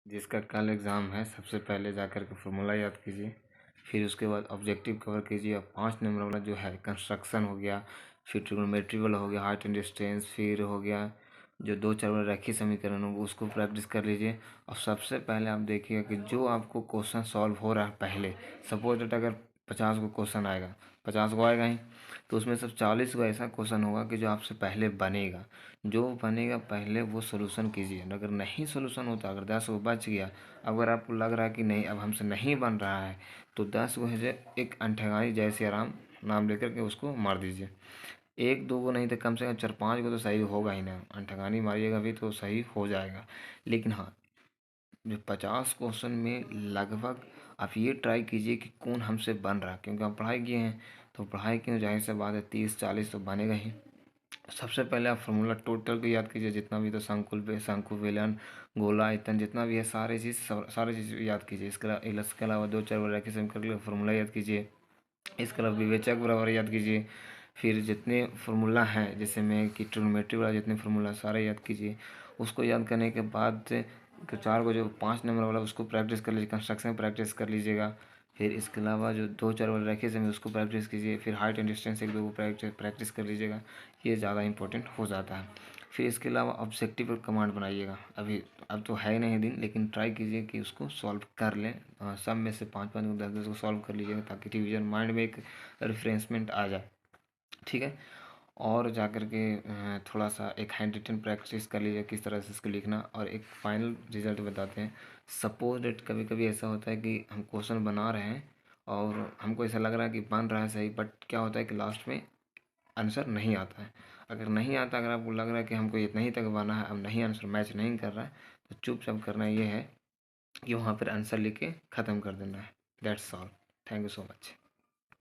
जिसका कल एग्ज़ाम है, सबसे पहले जा कर के फॉर्मूला याद कीजिए। फिर उसके बाद ऑब्जेक्टिव कवर कीजिए। और 5 नंबर वाला जो है कंस्ट्रक्शन हो गया, फिर ट्रिग्नोमेट्री वाला हो गया, हाइट एंड डिस्टेंस, फिर हो गया जो 2-4 वाला रेखीय समीकरण होगा उसको प्रैक्टिस कर लीजिए। और सबसे पहले आप देखिएगा कि जो आपको क्वेश्चन सॉल्व हो रहा है पहले, सपोज दैट अगर 50 को क्वेश्चन आएगा, 50 को आएगा ही, तो उसमें सब 40 को ऐसा क्वेश्चन होगा कि जो आपसे पहले बनेगा। जो बनेगा पहले वो सोल्यूशन कीजिए। अगर नहीं सोल्यूशन होता, अगर 10 वो बच गया, अगर आपको लग रहा है कि नहीं अब हमसे नहीं बन रहा है, तो 10 को है एक अंठगानी जय सिया राम नाम लेकर के उसको मार दीजिए। 1-2 को नहीं तो कम से कम 4-5 को तो सही होगा ही ना। अंठगानी मारिएगा भी तो सही हो जाएगा। लेकिन हाँ, जो 50 क्वेश्चन में लगभग आप ये ट्राई कीजिए कि कौन हमसे बन रहा है, क्योंकि आप पढ़ाई किए हैं तो पढ़ाई की जाहिर सी बात है 30-40 तो बनेगा ही। सबसे पहले आप फार्मूला टोटल को याद कीजिए, जितना भी तो शंकुल पे शंकु बेलन गोला आयतन जितना भी है सारे चीज़ याद कीजिए। इसके अलावा 2-4 बार रैखिक समीकरण का फार्मूला याद कीजिए। इसके अलावा विवेचक बराबर याद कीजिए। फिर जितने फार्मूला हैं जैसे में कि ट्रिग्नोमेट्री वाला जितने फार्मूला सारे याद कीजिए। उसको याद करने के बाद तो 4 को जो 5 नंबर वाला उसको प्रैक्टिस कर लीजिए, कंस्ट्रक्शन प्रैक्टिस कर लीजिएगा। फिर इसके अलावा जो 2-4 वाला रैखिक समीकरण उसको प्रैक्टिस कीजिए। फिर हाइट एंड डिस्टेंस 1-2 को प्रैक्टिस कर लीजिएगा। ये ज़्यादा इंपॉर्टेंट हो जाता है। फिर इसके अलावा ऑब्जेक्टिव पर कमांड बनाइएगा। अब तो है नहीं दिन, लेकिन ट्राई कीजिए कि उसको सॉल्व कर लें। सब में से 5-5 को 10-10 को सॉल्व कर लीजिएगा, ताकि रिवीजन माइंड में एक रिफ्रेशमेंट आ जाए। ठीक है। और जा कर के थोड़ा सा एक हैंड रिटन प्रैक्टिस कर लीजिए किस तरह से इसको लिखना। और एक फाइनल रिजल्ट बताते हैं। सपोज डेट कभी कभी ऐसा होता है कि हम क्वेश्चन बना रहे हैं और हमको ऐसा लग रहा है कि बन रहा है सही, बट क्या होता है कि लास्ट में आंसर नहीं आता है। अगर नहीं आता, अगर आपको लग रहा है कि हमको इतना ही तक बना है, अब नहीं आंसर मैच नहीं कर रहा है, तो चुपचाप करना ये है कि वहाँ पर आंसर लिख के ख़त्म कर देना है। That's all. Thank you so much.